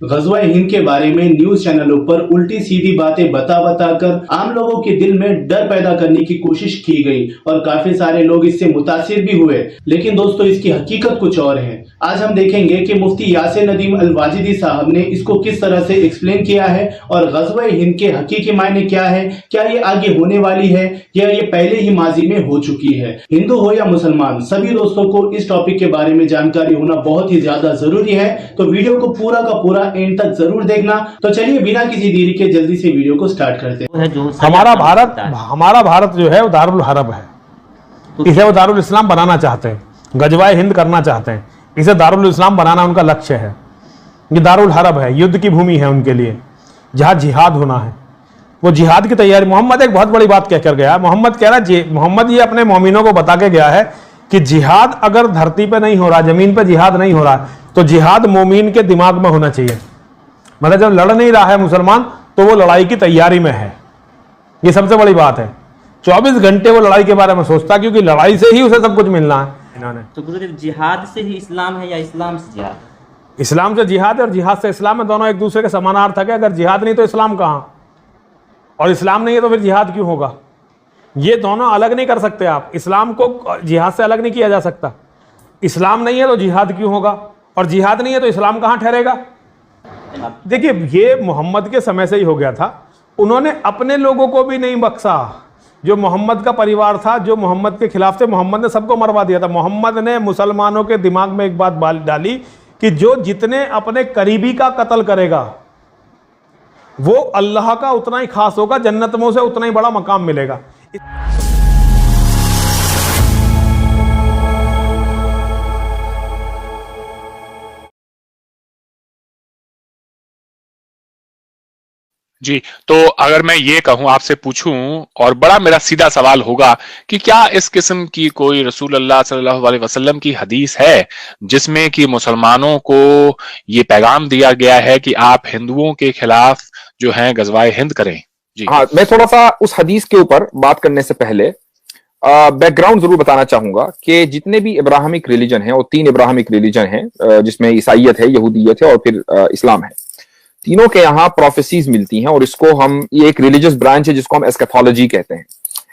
غزوہ ہند کے بارے میں نیوز چینلوں پر الٹی سیدھی باتیں بتا کر عام لوگوں کے دل میں ڈر پیدا کرنے کی کوشش کی گئی اور کافی سارے لوگ اس سے متاثر بھی ہوئے، لیکن دوستو اس کی حقیقت کچھ اور ہے۔ آج ہم دیکھیں گے کہ مفتی یاسر ندیم الواجدی صاحب نے اس کو کس طرح سے ایکسپلین کیا ہے اور غزوہ ہند کے حقیقی معنی کیا ہے، کیا یہ آگے ہونے والی ہے یا یہ پہلے ہی ماضی میں ہو چکی ہے۔ ہندو ہو یا مسلمان، سبھی دوستوں کو اس ٹاپک کے بارے میں جانکاری ہونا بہت ہی زیادہ ضروری ہے، تو ویڈیو کو پورا کا پورا اینڈ تک ضرور دیکھنا۔ تو چلیے بنا کسی دیری کے جلدی سے ویڈیو کو سٹارٹ کرتے ہیں۔ ہمارا بھارت جو ہے وہ دار الحرب ہے، اسے وہ دار الاسلام بنانا چاہتے ہیں، غزوہ ہند کرنا چاہتے ہیں، اسے دار الاسلام بنانا ان کا لکشیہ ہے۔ یہ دار الحرب ہے، یدھ کی بھومی ہے ان کے لیے، جہاں جہاد ہونا ہے، وہ جہاد کی تیاری۔ محمد ایک بہت بڑی بات کہہ کر گیا، محمد کہہ رہا ہے، محمد یہ اپنے مومنوں کو بتا کے گیا ہے کہ جہاد اگر دھرتی پہ نہیں ہو رہا، زمین پہ جہاد نہیں ہو رہا، تو جہاد مومن کے دماغ میں ہونا چاہیے۔ مطلب جب لڑ نہیں رہا ہے مسلمان تو وہ لڑائی کی تیاری میں ہے، یہ سب سے بڑی بات ہے۔ 24 گھنٹے وہ لڑائی کے بارے میں سوچتا، کیونکہ لڑائی سے ہی اسے سب کچھ ملنا ہے۔ تو گرودیو جہاد سے ہی اسلام ہے یا اسلام سے جہاد؟ اسلام سے جہاد ہے اور جہاد سے اسلام ہے، دونوں ایک دوسرے کے سمانارتھک ہے۔ اگر جہاد نہیں تو اسلام کہاں، اور اسلام نہیں ہے تو پھر جہاد کیوں ہوگا؟ یہ دونوں الگ نہیں کر سکتے آپ، اسلام کو جہاد سے الگ نہیں کیا جا سکتا۔ اسلام نہیں ہے تو جہاد کیوں ہوگا، اور جہاد نہیں ہے تو اسلام کہاں ٹھہرے گا؟ دیکھیے یہ محمد کے سمے سے ہی ہو گیا تھا، انہوں نے اپنے لوگوں کو بھی نہیں بخشا۔ جو محمد کا پریوار تھا، جو محمد کے خلاف تھے، محمد نے سب کو مروا دیا تھا۔ محمد نے مسلمانوں کے دماغ میں ایک بات ڈالی کہ جو جتنے اپنے قریبی کا قتل کرے گا وہ اللہ کا اتنا ہی خاص ہوگا، جنت میں اسے اتنا ہی بڑا مقام ملے گا۔ جی، تو اگر میں یہ کہوں، آپ سے پوچھوں، اور بڑا میرا سیدھا سوال ہوگا کہ کیا اس قسم کی کوئی رسول اللہ صلی اللہ علیہ وسلم کی حدیث ہے جس میں کہ مسلمانوں کو یہ پیغام دیا گیا ہے کہ آپ ہندوؤں کے خلاف جو ہیں غزوہ ہند کریں؟ جی ہاں، میں تھوڑا سا اس حدیث کے اوپر بات کرنے سے پہلے بیک گراؤنڈ ضرور بتانا چاہوں گا کہ جتنے بھی ابراہمک ریلیجن ہیں، اور 3 ابراہمک ریلیجن ہیں، جس میں عیسائیت ہے، یہودیت ہے اور پھر اسلام ہے، تینوں کے یہاں پروفیسیز ملتی ہیں، اور اس کو یہ ایک ریلیجس برانچ ہے جس کو ہم ایسکیتھولوجی کہتے ہیں۔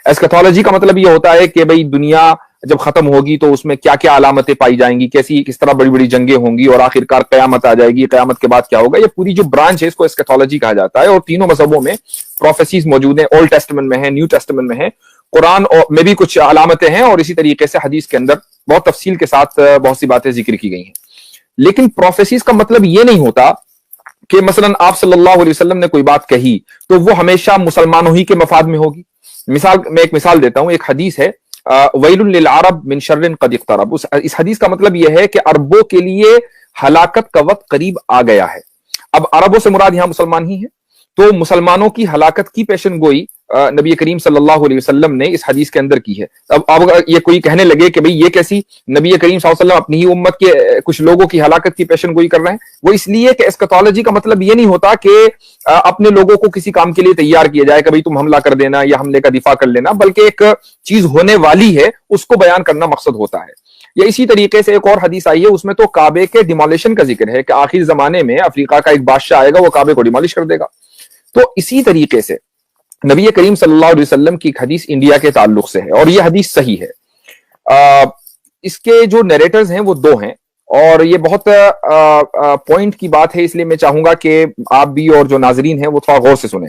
ایسکیتھولوجی کا مطلب یہ ہوتا ہے کہ بھئی دنیا جب ختم ہوگی تو اس میں کیا کیا علامتیں پائی جائیں گی، کس طرح بڑی بڑی جنگیں ہوں گی، اور آخرکار قیامت آ جائے گی، قیامت کے بعد کیا ہوگا۔ یہ پوری جو برانچ ہے اس کو ایسکیتھولوجی کہا جاتا ہے، اور تینوں مذہبوں میں پروفیسیز موجود ہیں، اولڈ ٹیسٹمنٹ میں ہیں، نیو ٹیسٹمنٹ میں ہیں، قرآن میں بھی کچھ علامتیں ہیں، اور اسی طریقے سے حدیث کے اندر بہت تفصیل کے ساتھ بہت سی باتیں ذکر کی گئی ہیں۔ لیکن پروفیسیز کا مطلب یہ نہیں ہوتا کہ مثلا آپ صلی اللہ علیہ وسلم نے کوئی بات کہی تو وہ ہمیشہ مسلمانوں ہی کے مفاد میں ہوگی۔ میں ایک مثال دیتا ہوں، ایک حدیث ہے ویل للعرب من شر قد اقترب۔ اس حدیث کا مطلب یہ ہے کہ عربوں کے لیے ہلاکت کا وقت قریب آ گیا ہے۔ اب عربوں سے مراد یہاں مسلمان ہی ہیں، تو مسلمانوں کی ہلاکت کی پیشن گوئی نبی کریم صلی اللہ علیہ وسلم نے اس حدیث کے اندر کی ہے۔ اب یہ کوئی کہنے لگے کہ بھئی یہ کیسی نبی کریم صلی اللہ علیہ وسلم اپنی ہی امت کے کچھ لوگوں کی ہلاکت کی پیشن گوئی کر رہے ہیں، وہ اس لیے کہ ایسکیتھولوجی کا مطلب یہ نہیں ہوتا کہ اپنے لوگوں کو کسی کام کے لیے تیار کیا جائے کہ بھئی تم حملہ کر دینا یا حملے کا دفاع کر لینا، بلکہ ایک چیز ہونے والی ہے اس کو بیان کرنا مقصد ہوتا ہے۔ یا اسی طریقے سے ایک اور حدیث آئی ہے، اس میں تو کعبے کے ڈیمولیشن کا ذکر ہے کہ آخر زمانے میں افریقہ کا ایک بادشاہ آئے گا، وہ کعبے کو ڈیمولش کر دے گا۔ تو اسی طریقے سے نبی کریم صلی اللہ علیہ وسلم کی ایک حدیث انڈیا کے تعلق سے ہے، اور یہ حدیث صحیح ہے۔ اس کے جو نیریٹرز ہیں وہ 2 ہیں، اور یہ بہت پوائنٹ کی بات ہے، اس لیے میں چاہوں گا کہ آپ بھی اور جو ناظرین ہیں وہ تھوڑا غور سے سنیں۔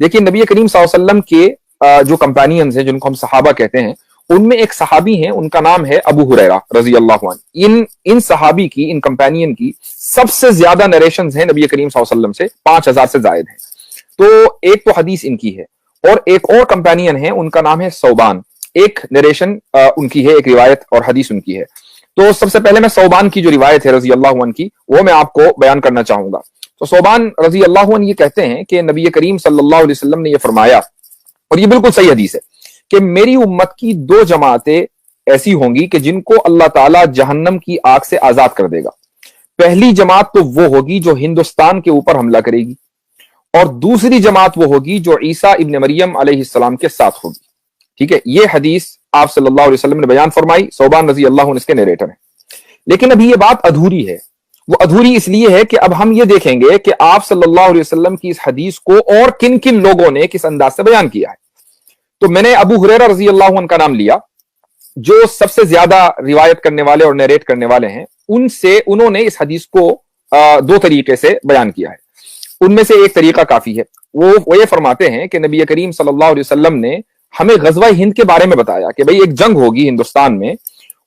دیکھیے نبی کریم صلی اللہ علیہ وسلم کے جو کمپینینز ہیں، جن کو ہم صحابہ کہتے ہیں، ان میں ایک صحابی ہیں، ان کا نام ہے ابو ہریرہ رضی اللہ عنہ۔ ان صحابی کی، ان کمپینین کی سب سے زیادہ نریشنز ہیں نبی کریم صلی اللہ علیہ وسلم سے، 5000 سے زائد ہیں۔ تو ایک تو حدیث ان کی ہے، اور ایک اور کمپینین ہے، ان کا نام ہے ثوبان، ایک نریشن ان کی ہے، ایک روایت اور حدیث ان کی ہے۔ تو سب سے پہلے میں ثوبان کی جو روایت ہے رضی اللہ عنہ کی، وہ میں آپ کو بیان کرنا چاہوں گا۔ تو ثوبان رضی اللہ عنہ یہ کہتے ہیں کہ نبی کریم صلی اللہ علیہ وسلم نے یہ فرمایا، اور یہ بالکل صحیح حدیث ہے، کہ میری امت کی 2 جماعتیں ایسی ہوں گی کہ جن کو اللہ تعالیٰ جہنم کی آگ سے آزاد کر دے گا۔ پہلی جماعت تو وہ ہوگی جو ہندوستان کے اوپر حملہ کرے گی، اور دوسری جماعت وہ ہوگی جو عیسیٰ ابن مریم علیہ السلام کے ساتھ ہوگی۔ ٹھیک ہے، یہ حدیث آپ صلی اللہ علیہ وسلم نے بیان فرمائی، ثوبان رضی اللہ عنہ اس کے نیریٹر ہیں۔ لیکن ابھی یہ بات ادھوری ہے، وہ ادھوری اس لیے ہے کہ اب ہم یہ دیکھیں گے کہ آپ صلی اللہ علیہ وسلم کی اس حدیث کو اور کن کن لوگوں نے کس انداز سے بیان کیا ہے. تو میں نے ابو ہریرہ رضی اللہ عنہ کا نام لیا جو سب سے زیادہ روایت کرنے والے اور نیریٹ کرنے والے ہیں. انہوں نے اس حدیث کو دو طریقے سے بیان کیا ہے. ان میں سے ایک طریقہ کافی ہے. وہ یہ فرماتے ہیں کہ نبی کریم صلی اللہ علیہ وسلم نے ہمیں غزوہ ہند کے بارے میں بتایا کہ بھئی ایک جنگ ہوگی ہندوستان میں,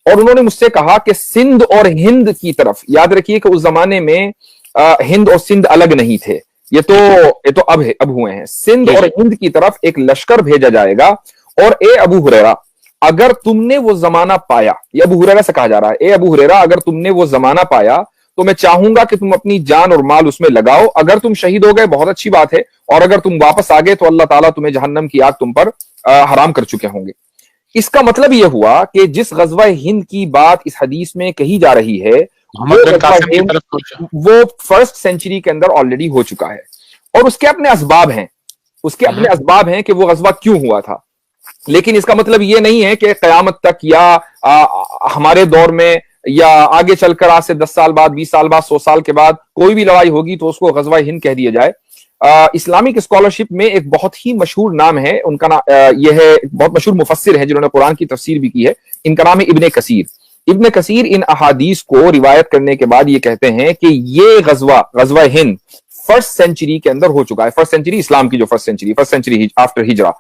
اور انہوں نے مجھ سے کہا کہ سندھ اور ہند کی طرف, یاد رکھیے کہ اس زمانے میں ہند اور سندھ الگ نہیں تھے, یہ تو اب ہوئے ہیں. سندھ اور ہند کی طرف ایک لشکر بھیجا جائے گا, اور اے ابو ہریرہ اگر تم نے وہ زمانہ پایا, یہ ابو ہریرہ سے کہا جا رہا ہے, اے ابو ہریرہ اگر تم نے وہ زمانہ پایا تو میں چاہوں گا کہ تم اپنی جان اور مال اس میں لگاؤ. اگر تم شہید ہو گئے بہت اچھی بات ہے, اور اگر تم واپس آ گئے تو اللہ تعالیٰ تمہیں جہنم کی آگ تم پر حرام کر چکے ہوں گے. اس کا مطلب یہ ہوا کہ جس غزوہ ہند کی بات اس حدیث میں کہی جا رہی ہے وہ فرسٹ سینچری کے اندر آلریڈی ہو چکا ہے, اور اس کے اپنے اسباب ہیں کہ وہ غزوہ کیوں ہوا تھا. لیکن اس کا مطلب یہ نہیں ہے کہ قیامت تک یا ہمارے دور میں یا آگے چل کر آج سے 10 سال بعد, 20 سال بعد, 100 سال کے بعد کوئی بھی لڑائی ہوگی تو اس کو غزوہ ہند کہہ دیا جائے. اسلامک اسکالرشپ میں ایک بہت ہی مشہور نام ہے, ان کا یہ ہے, بہت مشہور مفسر ہے جنہوں نے قرآن کی تفسیر بھی کی ہے, ان کا نام ہے ابن کثیر. ابن کثیر ان احادیث کو روایت کرنے کے بعد یہ کہتے ہیں کہ یہ غزوہ ہند فرسٹ سینچری کے اندر ہو چکا ہے. فرسٹ سینچری اسلام کی جو فرسٹ سینچری آفٹر ہجرہ,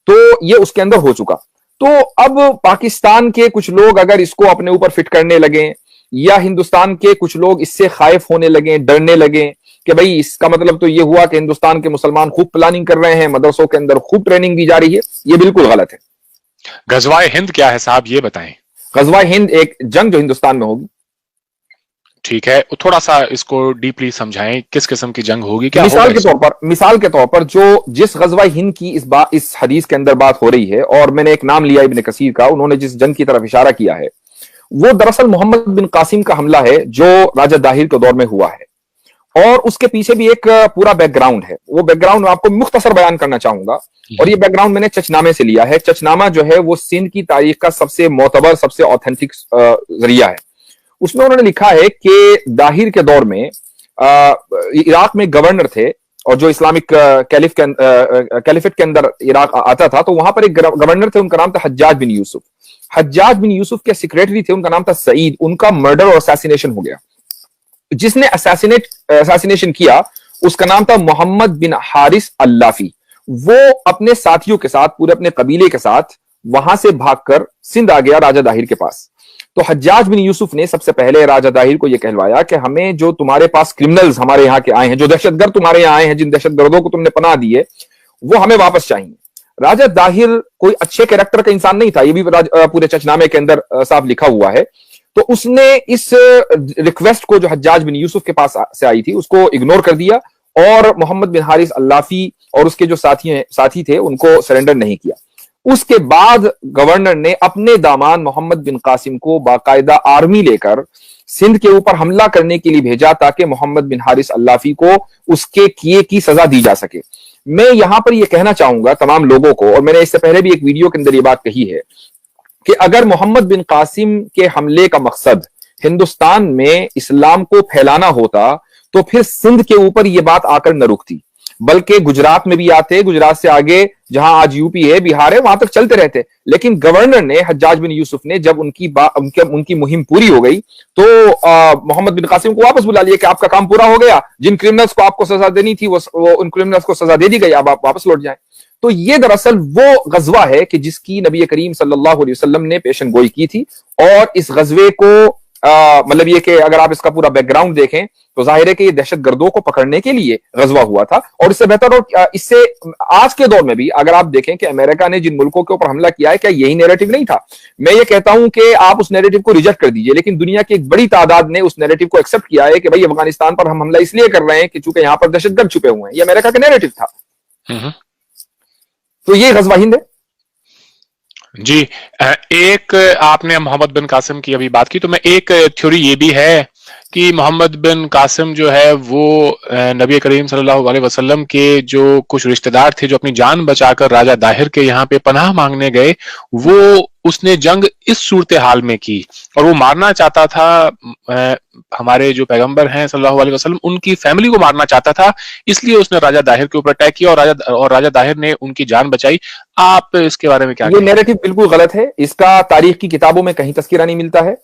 تو یہ اس کے اندر ہو چکا. تو اب پاکستان کے کچھ لوگ اگر اس کو اپنے اوپر فٹ کرنے لگیں, یا ہندوستان کے کچھ لوگ اس سے خائف ہونے لگیں, ڈرنے لگیں کہ بھئی اس کا مطلب تو یہ ہوا کہ ہندوستان کے مسلمان خوب پلاننگ کر رہے ہیں, مدرسوں کے اندر خوب ٹریننگ دی جا رہی ہے, یہ بالکل غلط ہے. غزوہ ہند کیا ہے صاحب یہ بتائیں. غزوہ ہند ایک جنگ جو ہندوستان میں ہوگی. ٹھیک ہے, تھوڑا سا اس کو ڈیپلی سمجھائیں, کس قسم کی جنگ ہوگی, کیا مثال کے طور پر جس غزوہ ہند کی اس حدیث کے اندر بات ہو رہی ہے, اور میں نے ایک نام لیا ابن کثیر کا, انہوں نے جس جنگ کی طرف اشارہ کیا ہے وہ دراصل محمد بن قاسم کا حملہ ہے جو راجہ داہر کے دور میں ہوا ہے, اور اس کے پیچھے بھی ایک پورا بیک گراؤنڈ ہے. وہ بیک گراؤنڈ میں آپ کو مختصر بیان کرنا چاہوں گا, اور یہ بیک گراؤنڈ میں نے چچنامے سے لیا ہے. چچنامہ جو ہے وہ سندھ کی تاریخ کا سب سے معتبر, سب سے اوتھینٹک ذریعہ ہے. اس میں انہوں نے لکھا ہے کہ داہر کے دور میں عراق میں گورنر تھے, اور جو اسلامک کیلیفٹ کے اندر عراق آتا تھا, تو وہاں پر ایک گورنر تھے, ان کا نام تھا حجاج بن یوسف. حجاج بن یوسف کے سیکریٹری تھے, ان کا نام تھا سعید. ان کا مرڈر اور اساسینیشن ہو گیا. جس نے اساسینیشن کیا اس کا نام تھا محمد بن حارث اللافی. وہ اپنے ساتھیوں کے ساتھ, پورے اپنے قبیلے کے ساتھ وہاں سے بھاگ کر سندھ آ گیا راجہ داہر کے پاس. تو حجاج بن یوسف نے سب سے پہلے راجہ داہر کو یہ کہلوایا کہ ہمیں جو تمہارے پاس کرمنلز ہمارے یہاں کے آئے ہیں, جو دہشت گرد تمہارے یہاں آئے ہیں, جن دہشت گردوں کو تم نے پناہ دی ہے, وہ ہمیں واپس چاہیے. راجہ داہر کوئی اچھے کیریکٹر کا انسان نہیں تھا, یہ بھی پورے چچنامے کے اندر صاف لکھا ہوا ہے. تو اس نے اس ریکویسٹ کو جو حجاج بن یوسف کے پاس سے آئی تھی اس کو اگنور کر دیا, اور محمد بن حارث اللافی اور اس کے جو ساتھی تھے ان کو سرنڈر نہیں کیا. اس کے بعد گورنر نے اپنے دامان محمد بن قاسم کو باقاعدہ آرمی لے کر سندھ کے اوپر حملہ کرنے کے لیے بھیجا, تاکہ محمد بن حارث اللافی کو اس کے کیے کی سزا دی جا سکے. میں یہاں پر یہ کہنا چاہوں گا تمام لوگوں کو, اور میں نے اس سے پہلے بھی ایک ویڈیو کے اندر یہ بات کہی ہے, کہ اگر محمد بن قاسم کے حملے کا مقصد ہندوستان میں اسلام کو پھیلانا ہوتا تو پھر سندھ کے اوپر یہ بات آ کر نہ رکتی, بلکہ گجرات میں بھی آتے, گجرات سے آگے جہاں آج یو پی ہے, بہار ہے, وہاں تک چلتے رہتے. لیکن گورنر نے, حجاج بن یوسف نے, جب ان کی مہم پوری ہو گئی تو محمد بن قاسم کو واپس بلا لیا کہ آپ کا کام پورا ہو گیا, جن کرمنلز کو آپ کو سزا دینی تھی وہ ان کرمنلز کو سزا دے دی گئی, اب آپ واپس لوٹ جائیں. تو یہ دراصل وہ غزوہ ہے کہ جس کی نبی کریم صلی اللہ علیہ وسلم نے پیشن گوئی کی تھی. اور اس غزوے کو مطلب یہ کہ اگر آپ اس کا پورا بیک گراؤنڈ دیکھیں تو ظاہر ہے کہ یہ دہشت گردوں کو پکڑنے کے لیے غزوہ ہوا تھا. اور اس سے بہتر, اور اس سے آج کے دور میں بھی اگر آپ دیکھیں کہ امریکہ نے جن ملکوں کے اوپر حملہ کیا ہے, کیا یہی نیریٹو نہیں تھا؟ میں یہ کہتا ہوں کہ آپ اس نیریٹو کو ریجیکٹ کر دیجئے, لیکن دنیا کی ایک بڑی تعداد نے اس نیریٹو کو ایکسپٹ کیا ہے کہ بھائی افغانستان پر ہم حملہ اس لیے کر رہے ہیں کہ چونکہ یہاں پر دہشت گرد چھپے ہوئے ہیں. یہ امریکہ کا نیریٹو تھا. تو یہ غزوہ ہند ہے. جی, ایک آپ نے محمد بن قاسم کی ابھی بات کی, تو میں ایک تھیوری یہ بھی ہے کہ محمد بن قاسم جو ہے وہ نبی کریم صلی اللہ علیہ وسلم کے جو کچھ رشتہ دار تھے جو اپنی جان بچا کر راجہ داہر کے یہاں پہ پناہ مانگنے گئے، وہ اس نے جنگ اس صورتحال میں کی اور وہ مارنا چاہتا تھا ہمارے جو پیغمبر ہیں صلی اللہ علیہ وسلم ان کی فیملی کو مارنا چاہتا تھا، اس لیے اس نے راجہ داہر کے اوپر اٹیک کیا اور راجہ داہر نے ان کی جان بچائی۔ آپ اس کے بارے میں کیا یہ نیریٹو بالکل غلط ہے، اس کا تاریخ کی کتابوں میں کہیں تذکرہ نہیں ملتا ہے۔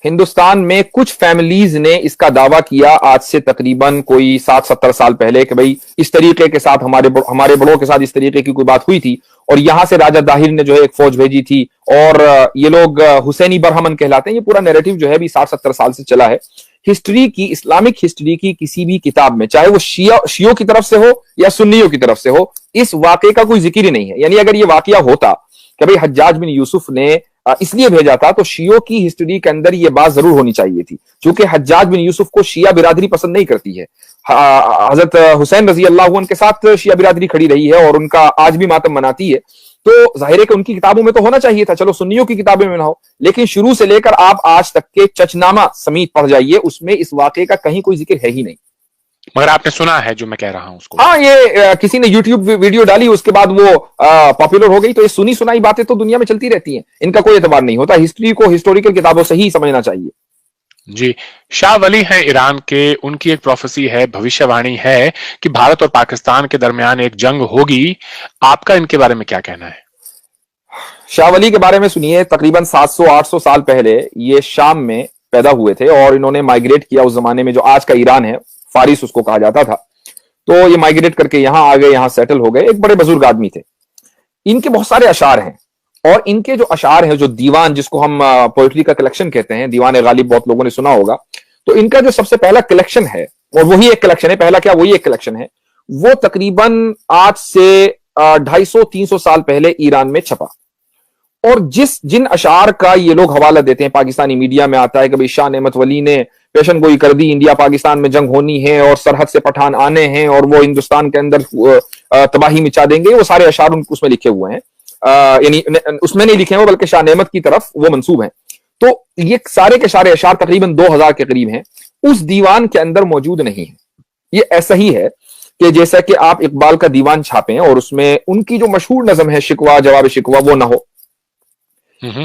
ہندوستان میں کچھ فیملیز نے اس کا دعویٰ کیا آج سے تقریباً کوئی 60-70 سال پہلے کہ بھئی اس طریقے کے ساتھ ہمارے بڑوں کے ساتھ اس طریقے کی کوئی بات ہوئی تھی اور یہاں سے راجہ داہر نے جو ہے ایک فوج بھیجی تھی اور یہ لوگ حسینی برہمن کہلاتے ہیں۔ یہ پورا نیریٹو جو ہے بھی 60-70 سال سے چلا ہے۔ ہسٹری کی، اسلامک ہسٹری کی کسی بھی کتاب میں، چاہے وہ شیعوں کی طرف سے ہو یا سنیوں کی طرف سے ہو، اس واقعے کا کوئی ذکر ہی نہیں ہے۔ یعنی اگر یہ واقعہ ہوتا کہ بھئی حجاج بن یوسف نے اس لیے بھیجا تھا تو شیعوں کی ہسٹری کے اندر یہ بات ضرور ہونی چاہیے تھی، چونکہ حجاج بن یوسف کو شیعہ برادری پسند نہیں کرتی ہے۔ حضرت حسین رضی اللہ عنہ کے ساتھ شیعہ برادری کھڑی رہی ہے اور ان کا آج بھی ماتم مناتی ہے، تو ظاہر ہے کہ ان کی کتابوں میں تو ہونا چاہیے تھا، چلو سنیوں کی کتابیں میں نہ ہو، لیکن شروع سے لے کر آپ آج تک کے چچنامہ سمیت پڑھ جائیے، اس میں اس واقعے کا کہیں کوئی ذکر ہے ہی نہیں۔ مگر آپ نے سنا ہے جو میں کہہ رہا ہوں اس کو؟ ہاں، یہ کسی نے یوٹیوب ویڈیو ڈالی، اس کے بعد وہ پاپولر ہو گئی، تو یہ سنی سنائی باتیں تو دنیا میں چلتی رہتی ہیں، ان کا کوئی اعتبار نہیں ہوتا۔ ہسٹری کو ہسٹوریکل کتابوں سے ہی سمجھنا چاہیے۔ جی، شاہ ولی ہیں ایران کے، ان کی ایک پروفیسی ہے، بھوشیہ وانی ہے کہ بھارت اور پاکستان کے درمیان ایک جنگ ہوگی۔ آپ کا ان کے بارے میں کیا کہنا ہے؟ شاہ ولی کے بارے میں سنیے، تقریباً 700-800 سال پہلے یہ شام میں پیدا ہوئے تھے اور انہوں نے مائیگریٹ کیا اس زمانے میں، جو آج کا ایران ہے، فارس اس کو کہا جاتا تھا، تو یہ مائیگریٹ کر کے یہاں آ گئے، یہاں سیٹل ہو گئے۔ ایک بڑے بزرگ آدمی تھے۔ ان کے بہت سارے اشعار ہیں اور ان کے جو اشعار ہیں، جو دیوان جس کو ہم پوئٹری کا کلیکشن کہتے ہیں، دیوان غالب بہت لوگوں نے سنا ہوگا، تو ان کا جو سب سے پہلا کلیکشن ہے، اور وہی ایک کلیکشن ہے، پہلا کیا وہی ایک کلیکشن ہے، وہ تقریباً آج سے 250-300 سال پہلے ایران میں چھپا۔ اور جن اشعار کا یہ لوگ حوالہ دیتے ہیں، پاکستانی میڈیا میں آتا ہے کہ بھئی شاہ نعمت ولی نے پیشن گوئی کر دی، انڈیا پاکستان میں جنگ ہونی ہے اور سرحد سے پٹھان آنے ہیں اور وہ ہندوستان کے اندر تباہی مچا دیں گے، وہ سارے اشعار اس میں لکھے ہوئے ہیں، یعنی اس میں نہیں لکھے ہوئے بلکہ شاہ نعمت کی طرف وہ منسوب ہیں۔ تو یہ سارے کے سارے اشعار تقریباً 2000 کے قریب ہیں، اس دیوان کے اندر موجود نہیں ہے۔ یہ ایسا ہی ہے کہ جیسا کہ آپ اقبال کا دیوان چھاپیں اور اس میں ان کی جو مشہور نظم ہے شکوہ جواب شکوہ، وہ نہ ہو،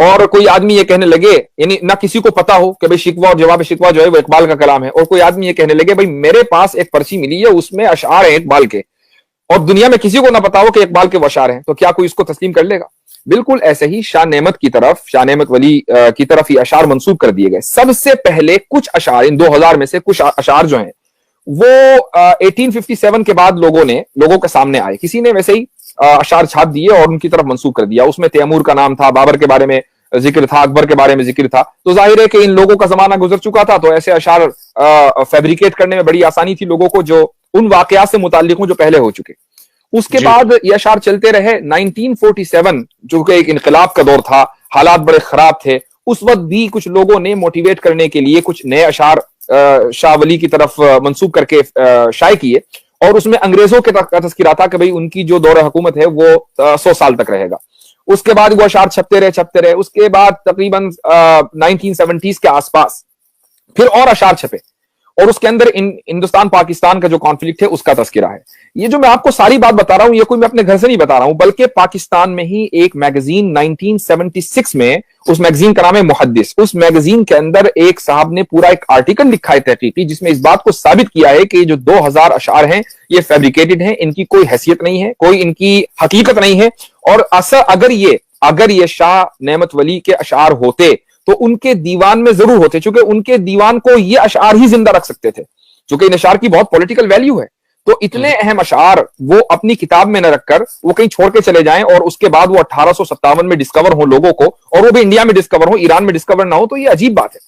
اور کوئی آدمی یہ کہنے لگے، یعنی نہ کسی کو پتا ہو کہ بھئی شکوہ اور جواب شکوہ جو ہے وہ اقبال کا کلام ہے، اور کوئی آدمی یہ کہنے لگے بھئی میرے پاس ایک پرچی ملی ہے اس میں اشعار ہیں اقبال کے، اور دنیا میں کسی کو نہ پتا ہو کہ اقبال کے وہ اشعار ہیں، تو کیا کوئی اس کو تسلیم کر لے گا؟ بالکل ایسے ہی شاہ نعمت کی طرف، شاہ نعمت ولی کی طرف یہ اشعار منسوب کر دیے گئے۔ سب سے پہلے کچھ اشعار، ان 2000 میں سے کچھ اشعار جو ہیں وہ 1857 کے بعد لوگوں کے سامنے آئے، کسی نے ویسے ہی اشعار چھاپ دیے اور ان کی طرف منسوب کر دیا۔ اس میں تیمور کا نام تھا، بابر کے بارے میں ذکر تھا، اکبر کے بارے میں ذکر تھا، تو ظاہر ہے کہ ان لوگوں کا زمانہ گزر چکا تھا، تو ایسے اشعار فیبریکیٹ کرنے میں بڑی آسانی تھی لوگوں کو جو ان واقعات سے متعلق ہوں جو پہلے ہو چکے۔ اس کے بعد یہ اشعار چلتے رہے۔ 1947 جو کہ ایک انقلاب کا دور تھا، حالات بڑے خراب تھے، اس وقت بھی کچھ لوگوں نے موٹیویٹ کرنے کے لیے کچھ نئے اشعار شاہ ولی کی طرف منسوب کر کے شائع کیے، اور اس میں انگریزوں کے تذکرہ تھا کہ بھئی ان کی جو دور حکومت ہے وہ 100 سال تک رہے گا۔ اس کے بعد وہ اشعار چھپتے رہے۔ اس کے بعد تقریباً 1970s کے آس پاس پھر اور اشعار چھپے، اور اس کے اندر ہندوستان پاکستان کا جو کانفلکٹ ہے اس کا تذکرہ ہے۔ یہ جو میں آپ کو ساری بات بتا رہا ہوں، یہ کوئی میں اپنے گھر سے نہیں بتا رہا ہوں، بلکہ پاکستان میں ہی ایک میگزین 1976 میں، اس میگزین کا نام ہے محدث، اس میگزین کے اندر ایک صاحب نے پورا ایک آرٹیکل لکھا ہے تحقیقی، جس میں اس بات کو ثابت کیا ہے کہ جو 2000 اشعار ہیں یہ فیبریکیٹڈ ہیں، ان کی کوئی حیثیت نہیں ہے، کوئی ان کی حقیقت نہیں ہے، اور اگر یہ شاہ نعمت ولی کے اشعار ہوتے تو ان کے دیوان میں ضرور ہوتے، چونکہ ان کے دیوان کو یہ اشعار ہی زندہ رکھ سکتے تھے، چونکہ ان اشعار کی بہت پولیٹیکل ویلیو ہے۔ تو اتنے اہم اشعار وہ اپنی کتاب میں نہ رکھ کر وہ کہیں چھوڑ کے چلے جائیں، اور اس کے بعد وہ 1857 میں ڈسکور ہوں لوگوں کو، اور وہ بھی انڈیا میں ڈسکور ہوں، ایران میں ڈسکور نہ ہو، تو یہ عجیب بات ہے۔